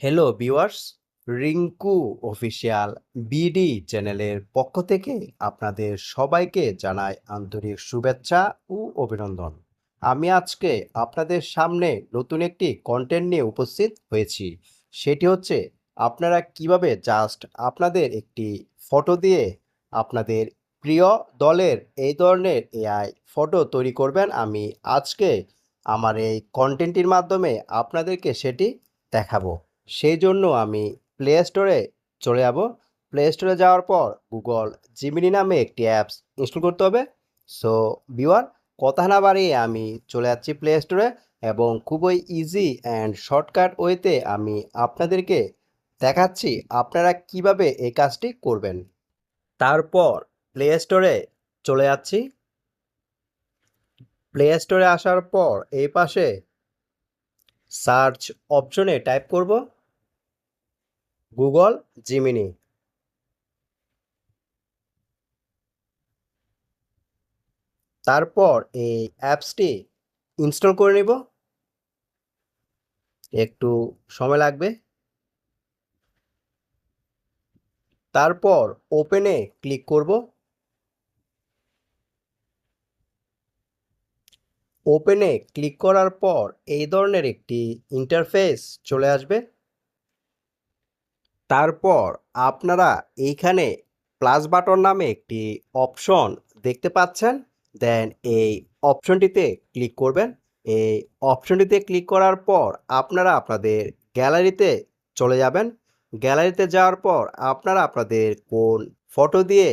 Hello viewers, Rinku official BD চ্যানেলের পক্ষ থেকে আপনাদের সবাইকে জানাই আন্তরিক শুভেচ্ছা ও অভিনন্দন। আমি আজকে আপনাদের সামনে নতুন একটি কন্টেন্ট নিয়ে উপস্থিত হয়েছি। সেটি হচ্ছে আপনারা কিভাবে জাস্ট আপনাদের একটি ফটো দিয়ে আপনাদের প্রিয় দলের এই ধরনের এআই ফটো তৈরি করবেন। আমি আজকে আমার এই কন্টেন্টটির মাধ্যমে আপনাদেরকে সেটি দেখাবো। সেই জন্য আমি প্লে স্টোরে চলে যাব। প্লে স্টোরে যাওয়ার পর গুগল জিমিনি নামে একটি অ্যাপস ইনস্টল করতে হবে। সো ভিউয়ার, কথা না বাড়িয়ে আমি চলে যাচ্ছি প্লে স্টোরে এবং খুবই ইজি অ্যান্ড শর্টকাট ওয়েতে আমি আপনাদেরকে দেখাচ্ছি আপনারা কিভাবে এই কাজটি করবেন। তারপর প্লে স্টোরে চলে যাচ্ছি। প্লে স্টোরে আসার পর এই পাশে সার্চ অপশনে টাইপ করব গুগল জিমিনি। তারপর এই অ্যাপসটি ইনস্টল করে নেব, একটু সময় লাগবে। তারপর ওপেনে ক্লিক করব। ওপেনে ক্লিক করার পর এই ধরনের একটি ইন্টারফেস চলে আসবে। তারপর আপনারা এইখানে প্লাস বাটন নামে একটি অপশন দেখতে পাচ্ছেন। দেন এই অপশনটিতে ক্লিক করবেন। এই অপশনটিতে ক্লিক করার পর আপনারা আপনাদের গ্যালারিতে চলে যাবেন। গ্যালারিতে যাওয়ার পর আপনারা আপনাদের কোন ফটো দিয়ে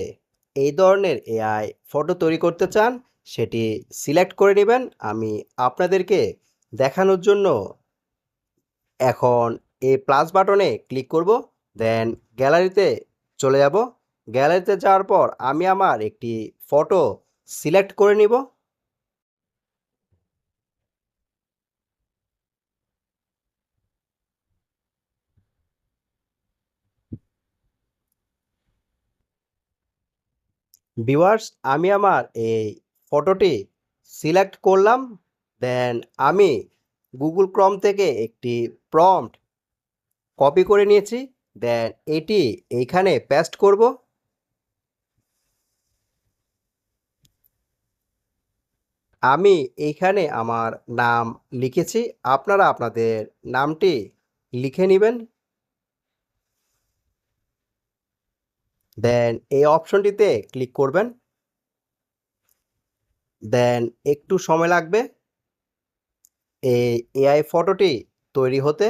এই ধরনের এআই ফটো তৈরি করতে চান সেটি সিলেক্ট করে নেবেন। আমি আপনাদেরকে দেখানোর জন্য এখন এই প্লাস বাটনে ক্লিক করব। দেন গ্যালারিতে চলে যাব। গ্যালারিতে যাওয়ার পর আমি আমার একটি ফটো সিলেক্ট করে নিব। ভিউয়ার্স, আমি আমার এই ফটোটি সিলেক্ট করলাম। দেন আমি গুগল ক্রোম থেকে একটি প্রম্পট কপি করে নিয়েছি। দেন এটি এইখানে পেস্ট করব। আমি এইখানে আমার নাম লিখেছি, আপনারা আপনাদের নামটি লিখে নেবেন। দেন এই অপশনটিতে ক্লিক করবেন। দেন একটু সময় লাগবে এই এআই ফটোটি তৈরি হতে।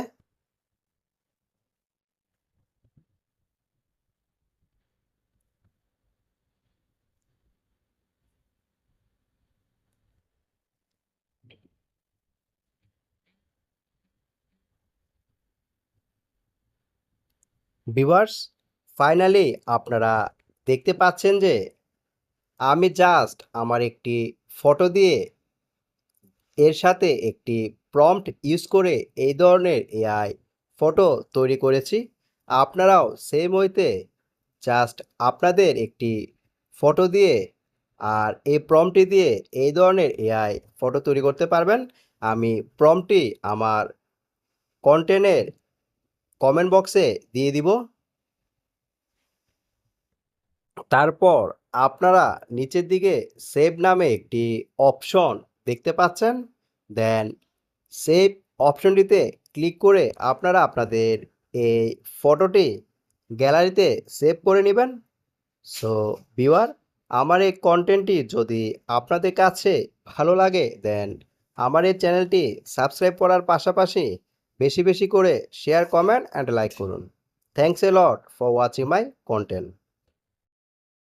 ভিউয়ার্স, ফাইনালি আপনারা দেখতে পাচ্ছেন যে আমি জাস্ট আমার একটি ফটো দিয়ে এর সাথে একটি প্রম্পট ইউজ করে এই ধরনের এআই ফটো তৈরি করেছি। আপনারাও সেম ওয়েতে জাস্ট আপনাদের একটি ফটো দিয়ে আর এই প্রম্পটটি দিয়ে এই ধরনের এআই ফটো তৈরি করতে পারবেন। আমি প্রম্পটটি আমার কন্টেন্টের কমেন্ট বক্সে দিয়ে দিব। তারপর আপনারা নিচের দিকে সেভ নামে একটি অপশন দেখতে পাচ্ছেন। দেন সেভ অপশনটিতে ক্লিক করে আপনারা আপনাদের এই ফটোটি গ্যালারিতে সেভ করে নেবেন। সো ভিউয়ার, আমার এই কন্টেন্টটি যদি আপনাদের কাছে ভালো লাগে দেন আমার এই চ্যানেলটি সাবস্ক্রাইব করার পাশাপাশি বেশি বেশি করে শেয়ার, কমেন্ট অ্যান্ড লাইক করুন। Thanks a lot for watching my content.